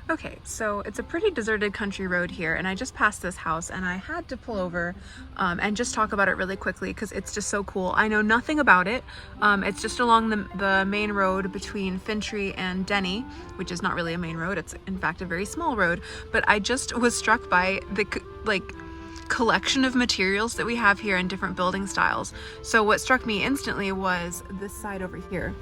Okay, so it's a pretty deserted country road here, and I just passed this house and I had to pull over and just talk about it really quickly because it's just so cool. I know nothing about it. It's just along the main road between Fintry and Denny, which is not really a main road. It's in fact a very small road, but I just was struck by the collection of materials that we have here in different building styles. So what struck me instantly was this side over here,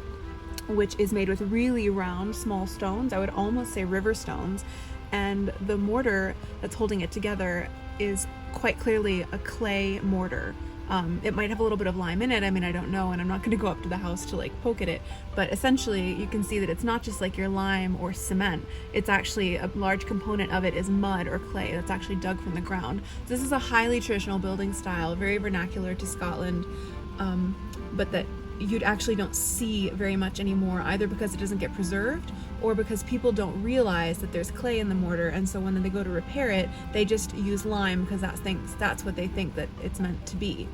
which is made with really round small stones. I would almost say river stones, and the mortar that's holding it together is quite clearly a clay mortar. It might have a little bit of lime in it, I mean, I don't know, and I'm not going to go up to the house to like poke at it, but essentially you can see that it's not just like your lime or cement. It's actually a large component of it is mud or clay that's actually dug from the ground. So this is a highly traditional building style, very vernacular to Scotland, but that you actually don't see very much anymore, either because it doesn't get preserved or because people don't realize that there's clay in the mortar, and so when they go to repair it, they just use lime because that's what they think that it's meant to be.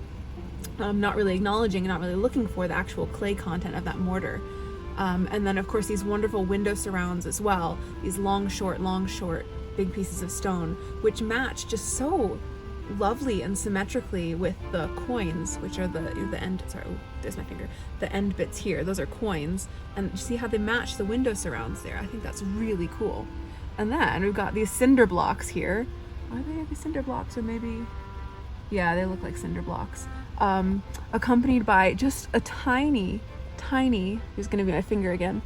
Not really acknowledging and not really looking for the actual clay content of that mortar. And then of course these wonderful window surrounds as well, these long, short, big pieces of stone, which match just so lovely and symmetrically with the coins, which are the end, sorry, there's my finger, the end bits here, those are coins, and see how they match the window surrounds there. I think that's really cool. And then we've got these cinder blocks here. Are they cinder blocks, or maybe, yeah, they look like cinder blocks, accompanied by just a tiny, here's gonna be my finger again,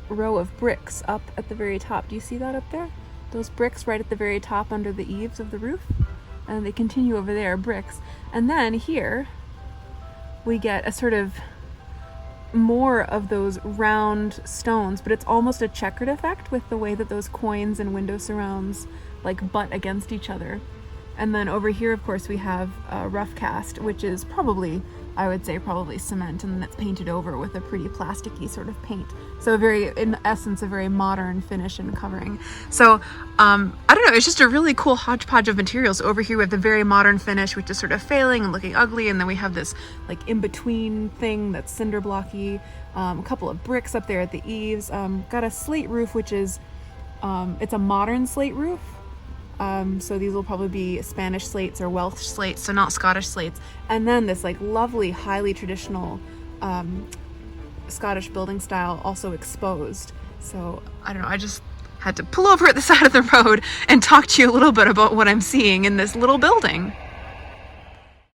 row of bricks up at the very top. Do you see that up there? Those bricks right at the very top under the eaves of the roof? And they continue over there, bricks. And then here we get a sort of more of those round stones, but it's almost a checkered effect with the way that those coins and window surrounds like butt against each other. And then over here, of course, we have rough cast, which is probably, I would say, probably cement, and then it's painted over with a pretty plasticky sort of paint. So in essence, a very modern finish and covering. So I don't know, it's just a really cool hodgepodge of materials. Over here we have the very modern finish, which is sort of failing and looking ugly, and then we have this like in-between thing that's cinder blocky, a couple of bricks up there at the eaves, got a slate roof, which is, it's a modern slate roof. So these will probably be Spanish slates or Welsh slates, so not Scottish slates. And then this like lovely, highly traditional Scottish building style also exposed. So I don't know, I just had to pull over at the side of the road and talk to you a little bit about what I'm seeing in this little building.